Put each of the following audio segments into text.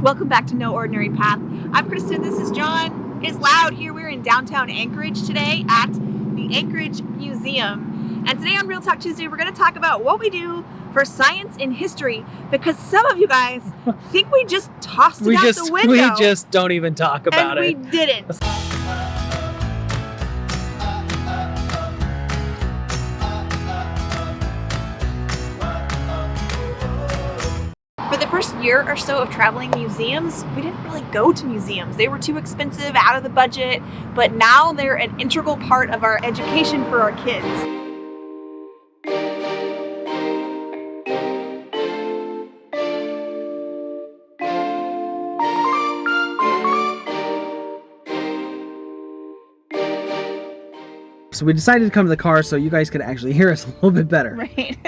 Welcome back to No Ordinary Path. I'm Kristen, this is John. It's loud here. We're in downtown Anchorage today at the Anchorage Museum. And today on Real Talk Tuesday, we're going to talk about what we do for science and history, because some of you guys think we just tossed it out the window. We just don't even talk about it. And we didn't. For the first year or so of traveling museums, we didn't really go to museums. They were too expensive, out of the budget, but now they're an integral part of our education for our kids. So we decided to come to the car so you guys could actually hear us a little bit better. Right.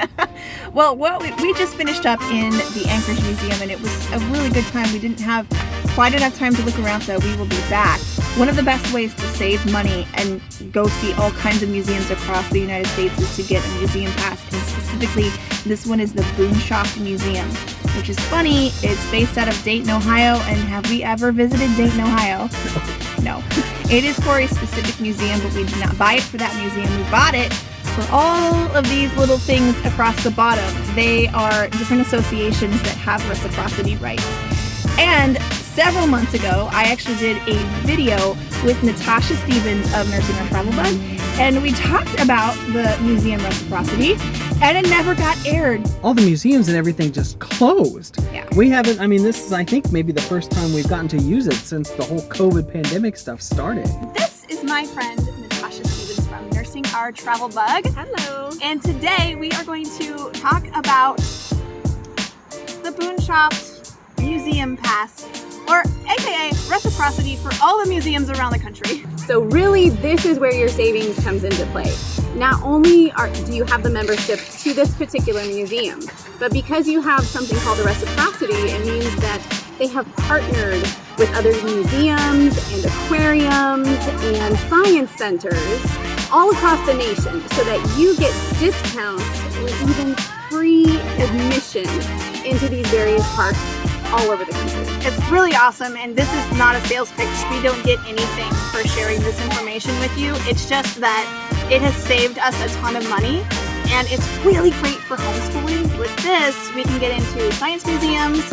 Well, we just finished up in the Anchorage Museum, and it was a really good time. We didn't have quite enough time to look around, so we will be back. One of the best ways to save money and go see all kinds of museums across the United States is to get a museum pass, and specifically this one is the Boonshoft Museum, which is funny. It's based out of Dayton, Ohio, and have we ever visited Dayton, Ohio? No. It is for a specific museum, but we did not buy it for that museum. We bought it for all of these little things across the bottom. They are different associations that have reciprocity rights. And several months ago, I actually did a video with Natasha Stevens of Nursing Our Travel Bug, and we talked about the museum reciprocity, and it never got aired. All the museums and everything just closed. Yeah. We haven't, this is, I think, maybe the first time we've gotten to use it since the whole COVID pandemic stuff started. This is my friend Natasha Stevens from Nursing Our Travel Bug. Hello. And today we are going to talk about the Boonshoft Museum Pass, or AKA reciprocity for all the museums around the country. So really, this is where your savings comes into play. Not only do you have the membership to this particular museum, but because you have something called a reciprocity, it means that they have partnered with other museums and aquariums and science centers all across the nation so that you get discounts or even free admission into these various parks all over the country. It's really awesome, and this is not a sales pitch. We don't get anything for sharing this information with you. It's just that it has saved us a ton of money, and it's really great for homeschooling. With this, we can get into science museums,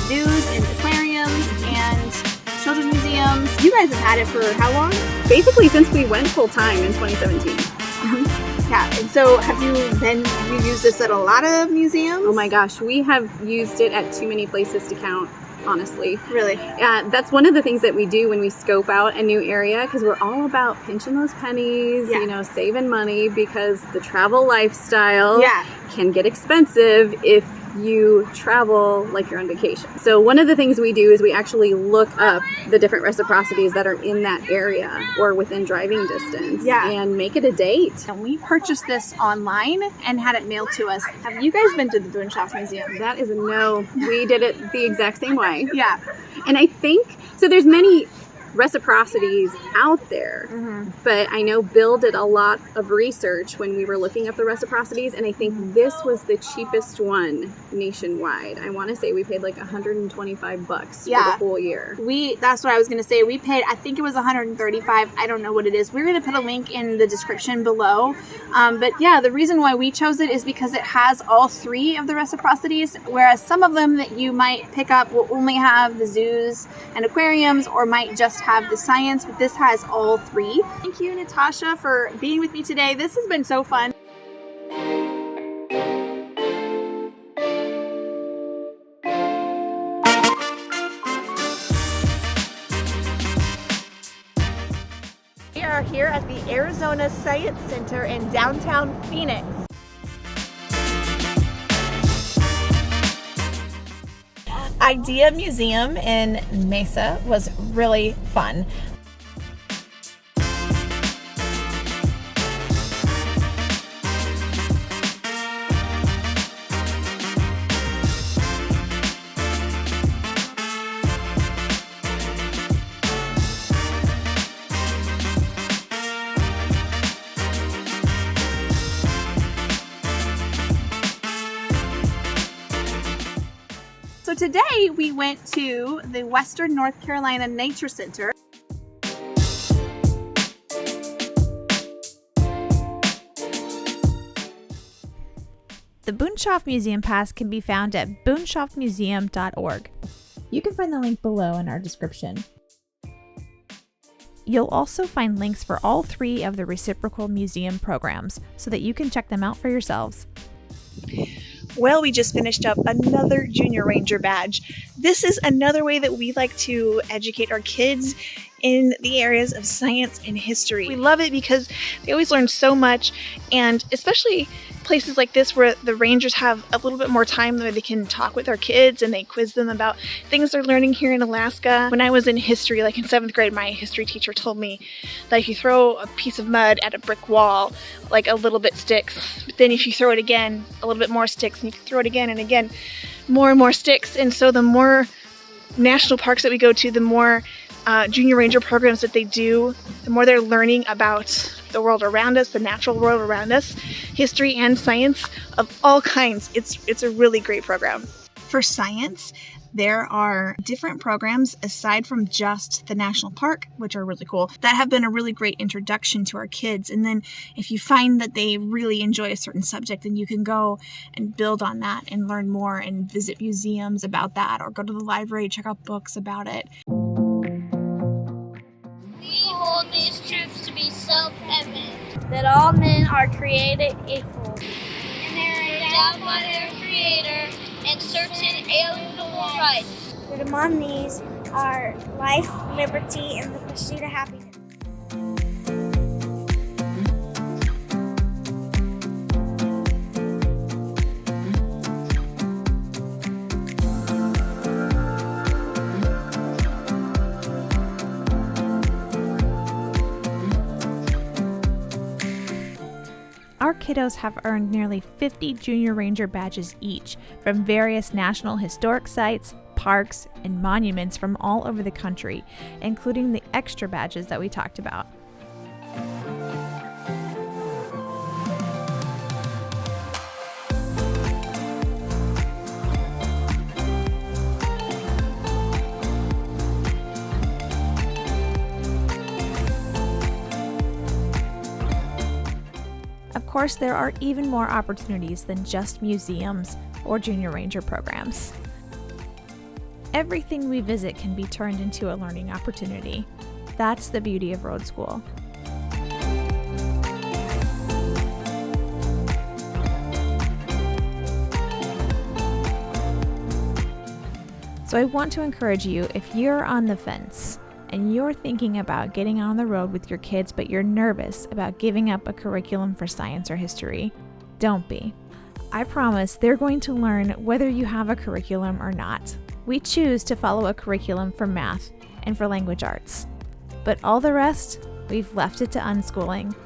zoos and aquariums, and children's museums. You guys have had it for how long? Basically since we went full time in 2017. Yeah, and so have you used this at a lot of museums? Oh my gosh, we have used it at too many places to count, honestly. Really? That's one of the things that we do when we scope out a new area, because we're all about pinching those pennies, saving money, because the travel lifestyle can get expensive if you travel like you're on vacation. So one of the things we do is we actually look up the different reciprocities that are in that area or within driving distance and make it a date. And we purchased this online and had it mailed to us. Have you guys been to the Boonshoft Museum? That is a no. We did it the exact same way. Yeah. And I think, so there's many reciprocities out there, but I know Bill did a lot of research when we were looking up the reciprocities, and I think this was the cheapest one nationwide. I want to say we paid like $125 for the whole year. That's what I was going to say. We paid, I think it was $135. I don't know what it is. We're going to put a link in the description below. But yeah, the reason why we chose it is because it has all three of the reciprocities, whereas some of them that you might pick up will only have the zoos and aquariums, or might just have the science, but this has all three. Thank you, Natasha, for being with me today. This has been so fun. We are here at the Arizona Science Center in downtown Phoenix. Idea Museum in Mesa was really fun. So today we went to the Western North Carolina Nature Center. The Boonshoft Museum Pass can be found at boonshoftmuseum.org. You can find the link below in our description. You'll also find links for all 3 of the reciprocal museum programs so that you can check them out for yourselves. Well, we just finished up another Junior Ranger badge. This is another way that we like to educate our kids in the areas of science and history. We love it because they always learn so much, and especially places like this where the Rangers have a little bit more time where they can talk with our kids and they quiz them about things they're learning here in Alaska. When I was in history, like in 7th grade, my history teacher told me that if you throw a piece of mud at a brick wall, like a little bit sticks. But then if you throw it again, a little bit more sticks, and you can throw it again and again, more and more sticks. And so the more national parks that we go to, the more Junior Ranger programs that they do, the more they're learning about the world around us, the natural world around us, history and science of all kinds. It's a really great program. For science, there are different programs aside from just the national park, which are really cool, that have been a really great introduction to our kids. And then if you find that they really enjoy a certain subject, then you can go and build on that and learn more and visit museums about that, or go to the library, check out books about it. We hold these truths to be self-evident, that all men are created equal, and they are endowed by their Creator and certain alienable rights. That among these are life, liberty, and the pursuit of happiness. Our kiddos have earned nearly 50 Junior Ranger badges each from various national historic sites, parks, and monuments from all over the country, including the extra badges that we talked about. Of course, there are even more opportunities than just museums or Junior Ranger programs. Everything we visit can be turned into a learning opportunity. That's the beauty of Road School. So I want to encourage you, if you're on the fence and you're thinking about getting on the road with your kids, but you're nervous about giving up a curriculum for science or history, don't be. I promise they're going to learn whether you have a curriculum or not. We choose to follow a curriculum for math and for language arts, but all the rest, we've left it to unschooling.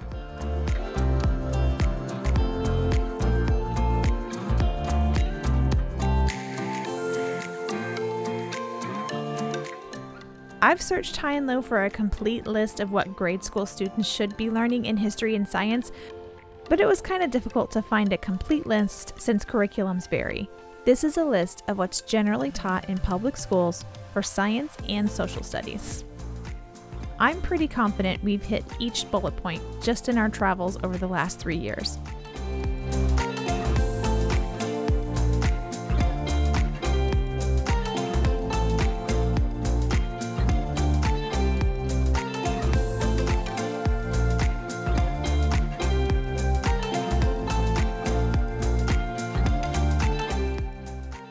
I've searched high and low for a complete list of what grade school students should be learning in history and science, but it was kind of difficult to find a complete list since curriculums vary. This is a list of what's generally taught in public schools for science and social studies. I'm pretty confident we've hit each bullet point just in our travels over the last 3 years.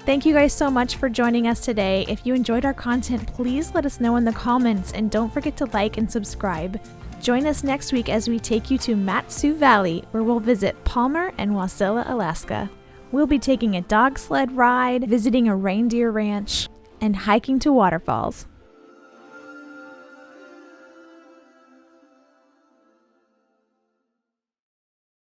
Thank you guys so much for joining us today. If you enjoyed our content, please let us know in the comments, and don't forget to like and subscribe. Join us next week as we take you to Mat-Su Valley, where we'll visit Palmer and Wasilla, Alaska. We'll be taking a dog sled ride, visiting a reindeer ranch, and hiking to waterfalls.